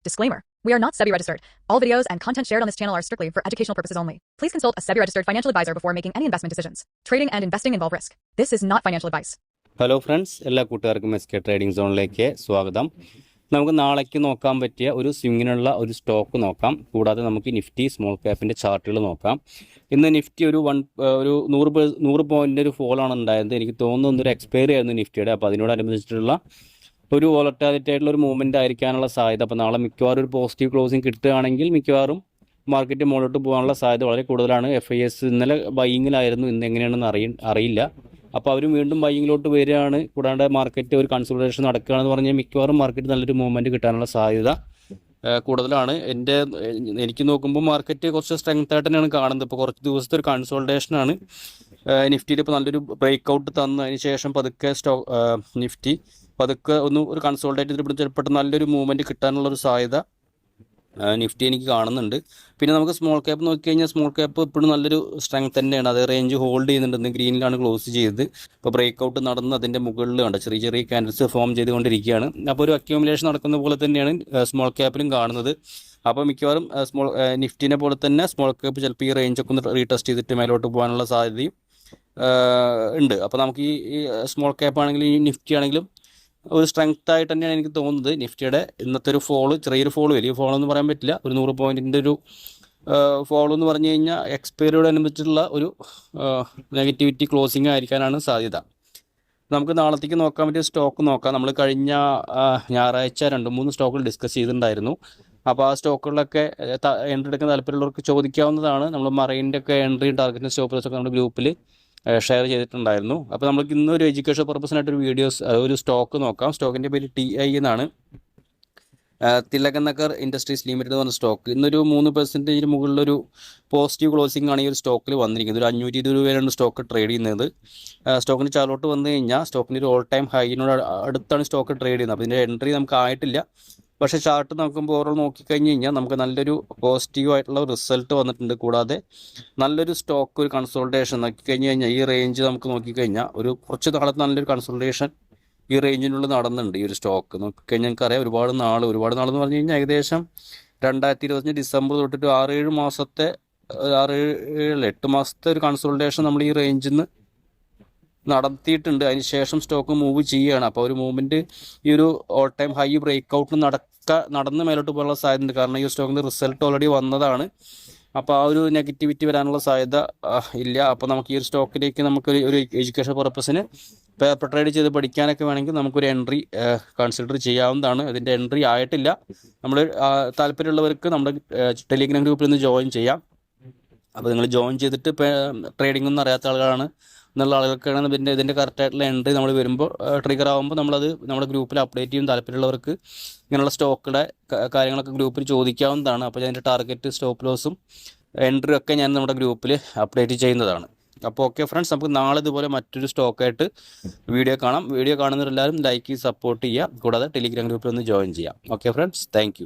Disclaimer. We are not SEBI registered. All videos and content shared on this channel are strictly for educational purposes only. Please consult a SEBI registered financial advisor before making any investment decisions. Trading and investing involve risk. This is not financial advice. Hello friends, എല്ലാ കൂട്ടുകാർക്കും SK trading സോണിലേക്ക് സ്വാഗതം. നമുക്ക് നാളേക്ക് നോക്കാൻ പറ്റിയ ഒരു സ്വിങ്ങിനുള്ള ഒരു stock നോക്കാം. കൂടാതെ നമുക്ക് നിഫ്റ്റി സ്മോൾ ക്യാപ്പിൻ്റെ ചാർട്ടുകൾ നോക്കാം. ഇന്ന് നിഫ്റ്റി ഒരു 100 പോയിൻ്റ് ഒരു ഫോളാണ് ഉണ്ടായത്. എനിക്ക് തോന്നുന്നു ഒരു എക്സ്പയറി ആയിരുന്നു നിഫ്റ്റിയുടെ. അപ്പോൾ അതിനോടനുബന്ധിച്ചിട്ടുള്ള ഒരു വോളറ്റാലിറ്റി ആയിട്ടുള്ള ഒരു മൂവ്മെൻറ്റ് ആയിരിക്കാനുള്ള സാധ്യത. അപ്പോൾ നാളെ മിക്കവാറും ഒരു പോസിറ്റീവ് ക്ലോസിങ് കിട്ടുകയാണെങ്കിൽ മിക്കവാറും മാർക്കറ്റ് മുകളിലോട്ട് പോകാനുള്ള സാധ്യത വളരെ കൂടുതലാണ്. FIS ഇന്നലെ ബൈയിങ്ങിലായിരുന്നു, ഇന്ന് എങ്ങനെയാണെന്ന് അറിയില്ല. അപ്പോൾ അവർ വീണ്ടും ബൈയിങ്ങിലോട്ട് വരികയാണ്. കൂടാതെ മാർക്കറ്റ് ഒരു കൺസോളിഡേഷൻ നടക്കുകയാണെന്ന് പറഞ്ഞാൽ മിക്കവാറും മാർക്കറ്റ് നല്ലൊരു മൂവ്മെൻറ്റ് കിട്ടാനുള്ള സാധ്യത കൂടുതലാണ്. എനിക്ക് നോക്കുമ്പോൾ മാർക്കറ്റ് കുറച്ച് സ്ട്രെങ്ത് ആയിട്ട് തന്നെയാണ് കാണുന്നത്. ഇപ്പോൾ കുറച്ച് ദിവസത്തെ ഒരു കൺസോളിഡേഷനാണ്. നിഫ്റ്റിയിൽ ഇപ്പോൾ നല്ലൊരു ബ്രേക്ക് ഔട്ട് തന്നതിന് ശേഷം പതുക്കെ നിഫ്റ്റി പതുക്കെ ഒരു കൺസോൾട്ടേറ്റ് ചെയ്തിട്ട് ചിലപ്പോൾ നല്ലൊരു മൂവ്മെൻറ്റ് കിട്ടാനുള്ളൊരു സാധ്യത നിഫ്റ്റി എനിക്ക് കാണുന്നുണ്ട്. പിന്നെ നമുക്ക് സ്മോൾ ക്യാപ്പ് നോക്കിക്കഴിഞ്ഞാൽ സ്മോൾ ക്യാപ്പ് ഇപ്പോഴും നല്ലൊരു സ്ട്രെങ്ത് തന്നെയാണ്. അത് റേഞ്ച് ഹോൾഡ് ചെയ്യുന്നുണ്ട്. ഗ്രീനിലാണ് ക്ലോസ് ചെയ്തത്. ഇപ്പോൾ ബ്രേക്ക് ഔട്ട് നടന്ന് അതിൻ്റെ മുകളിൽ കണ്ട ചെറിയ ചെറിയ ക്യാൻഡിൽസ് ഫോം ചെയ്തുകൊണ്ടിരിക്കുകയാണ്. അപ്പോൾ ഒരു അക്യൂമുലേഷൻ നടക്കുന്ന പോലെ തന്നെയാണ് സ്മോൾ ക്യാപ്പിലും കാണുന്നത്. അപ്പോൾ മിക്കവാറും നിഫ്റ്റിനെ പോലെ തന്നെ സ്മോൾ ക്യാപ്പ് ചിലപ്പോൾ ഈ റേഞ്ചൊക്കെ ഒന്ന് റീടെസ്റ്റ് ചെയ്തിട്ട് മേലോട്ട് പോകാനുള്ള സാധ്യതയും ഉണ്ട്. അപ്പോൾ നമുക്ക് ഈ സ്മോൾ ക്യാപ്പ് ആണെങ്കിലും ഈ നിഫ്റ്റി ആണെങ്കിലും ഒരു സ്ട്രെങ്ത് ആയിട്ട് തന്നെയാണ് എനിക്ക് തോന്നുന്നത്. നിഫ്റ്റിയുടെ ഇന്നത്തെ ഒരു ഫോള് ചെറിയൊരു ഫോള്, വലിയ ഫോളെന്ന് പറയാൻ പറ്റില്ല, ഒരു 100 പോയിൻറ്റിൻ്റെ ഒരു ഫോളെന്ന് പറഞ്ഞു കഴിഞ്ഞാൽ എക്സ്പയറിയോടനുബന്ധിച്ചിട്ടുള്ള ഒരു നെഗറ്റിവിറ്റി ക്ലോസിങ് ആയിരിക്കാനാണ് സാധ്യത. നമുക്ക് നാളത്തേക്ക് നോക്കാൻ പറ്റിയ സ്റ്റോക്ക് നോക്കാം. നമ്മൾ കഴിഞ്ഞ ഞായറാഴ്ച 2-3 സ്റ്റോക്കുകൾ ഡിസ്കസ് ചെയ്തിട്ടുണ്ടായിരുന്നു. അപ്പോൾ ആ സ്റ്റോക്കുകളിലൊക്കെ എൻട്രി എടുക്കാൻ താല്പര്യമുള്ളവർക്ക് ചോദിക്കാവുന്നതാണ്. നമ്മൾ മറൈൻ്റെ ഒക്കെ എൻട്രി ടാർഗറ്റിൻ്റെ സ്റ്റോപ്പ് ലോസൊക്കെ നമ്മുടെ ഗ്രൂപ്പിൽ ഷെയർ ചെയ്തിട്ടുണ്ടായിരുന്നു. അപ്പോൾ നമുക്ക് ഇന്നൊരു എഡ്യൂക്കേഷൻ പർപ്പസിനായിട്ടൊരു ഒരു സ്റ്റോക്ക് നോക്കാം. സ്റ്റോക്കിൻ്റെ പേര് TI എന്നാണ്. തിലക് നഗർ ഇൻഡസ്ട്രീസ് ലിമിറ്റഡ് എന്ന് പറഞ്ഞ സ്റ്റോക്ക് ഇന്നൊരു 3% മുകളിലൊരു പോസിറ്റീവ് ക്ലോസിംഗ് ആണ് ഈ ഒരു സ്റ്റോക്കിൽ വന്നിരിക്കുന്നത്. ഒരു 520 രൂപയിലാണ് സ്റ്റോക്ക് ട്രേഡ് ചെയ്യുന്നത്. സ്റ്റോക്കിന് ചാർട്ടിലോട്ട് വന്നു കഴിഞ്ഞാൽ സ്റ്റോക്കിൻ്റെ ഒരു ഓൾ ടൈം ഹൈനോട് അടുത്താണ് സ്റ്റോക്ക് ട്രേഡ് ചെയ്യുന്നത്. അപ്പോൾ ഇതിൻ്റെ എൻട്രി നമുക്ക് ആയിട്ടില്ല. പക്ഷേ ചാർട്ട് നോക്കുമ്പോൾ ഓവറോൾ നോക്കിക്കഴിഞ്ഞ് കഴിഞ്ഞാൽ നമുക്ക് നല്ലൊരു പോസിറ്റീവ് ആയിട്ടുള്ള റിസൾട്ട് വന്നിട്ടുണ്ട്. കൂടാതെ നല്ലൊരു സ്റ്റോക്ക് ഒരു കൺസോൾട്ടേഷൻ നോക്കിക്കഴിഞ്ഞ് കഴിഞ്ഞാൽ ഈ റേഞ്ച് നമുക്ക് നോക്കിക്കഴിഞ്ഞാൽ ഒരു കുറച്ച് നാളത്തെ നല്ലൊരു കൺസോൾട്ടേഷൻ ഈ റേഞ്ചിനുള്ളിൽ നടന്നുണ്ട്. ഈ ഒരു സ്റ്റോക്ക് നോക്കിക്കഴിഞ്ഞാൽ നമുക്കറിയാം ഒരുപാട് നാളെന്ന് പറഞ്ഞു കഴിഞ്ഞാൽ ഏകദേശം 2025 ഡിസംബർ തൊട്ടിട്ട് 6-7 മാസത്തെ 8 മാസത്തെ ഒരു കൺസോൾട്ടേഷൻ നമ്മൾ ഈ റേഞ്ചിൽ നിന്ന് നടത്തിയിട്ടുണ്ട്. അതിന് ശേഷം സ്റ്റോക്ക് മൂവ് ചെയ്യുകയാണ്. അപ്പോൾ ഒരു മൂവ്മെൻറ്റ് ഈ ഒരു all time high break out നടന്ന് മേലോട്ട് പോകാനുള്ള സാധ്യതയുണ്ട്. കാരണം ഈ സ്റ്റോക്കിൻ്റെ റിസൾട്ട് ഓൾറെഡി വന്നതാണ്. അപ്പോൾ ആ ഒരു നെഗറ്റിവിറ്റി വരാനുള്ള സാധ്യത ഇല്ല. അപ്പോൾ നമുക്ക് ഈ ഒരു സ്റ്റോക്കിലേക്ക് ഒരു എഡ്യൂക്കേഷൻ പർപ്പസിന് പേപ്പർ ട്രേഡ് ചെയ്ത് പഠിക്കാനൊക്കെ വേണമെങ്കിൽ നമുക്കൊരു എൻട്രി കൺസിഡർ ചെയ്യാവുന്നതാണ്. ഇതിൻ്റെ എൻട്രി ആയിട്ടില്ല. നമ്മൾ താല്പര്യമുള്ളവർക്ക് നമ്മുടെ ടെലിഗ്രാം ഗ്രൂപ്പിൽ നിന്ന് ജോയിൻ ചെയ്യാം. അപ്പോൾ നിങ്ങൾ ജോയിൻ ചെയ്തിട്ട് ട്രേഡിംഗ് ഒന്നും അറിയാത്ത ആളുകളാണ് എന്നുള്ള ആളുകൾക്കാണ് ഇതിൻ്റെ കറക്റ്റായിട്ടുള്ള എൻട്രി നമ്മൾ വരുമ്പോൾ ട്രിഗർ ആകുമ്പോൾ നമ്മളത് നമ്മുടെ ഗ്രൂപ്പിൽ അപ്ഡേറ്റ് ചെയ്യും. താല്പര്യമുള്ളവർക്ക് ഇങ്ങനെയുള്ള സ്റ്റോക്കുടെ കാര്യങ്ങളൊക്കെ ഗ്രൂപ്പിൽ ചോദിക്കാവുന്നതാണ്. അപ്പോൾ അതിൻ്റെ ടാർഗറ്റ് സ്റ്റോപ്പ് ലോസും എൻട്രി ഒക്കെ ഞാൻ നമ്മുടെ ഗ്രൂപ്പിൽ അപ്ഡേറ്റ് ചെയ്യുന്നതാണ്. അപ്പോൾ ഓക്കെ ഫ്രണ്ട്സ്, നമുക്ക് നാളെ ഇതുപോലെ മറ്റൊരു സ്റ്റോക്കായിട്ട് വീഡിയോ കാണാം. വീഡിയോ കാണുന്നവരെല്ലാവരും ലൈക്ക് ചെയ്ത് സപ്പോർട്ട് ചെയ്യുക. കൂടാതെ ടെലിഗ്രാം ഗ്രൂപ്പിൽ ഒന്ന് ജോയിൻ ചെയ്യാം. Okay friends, thank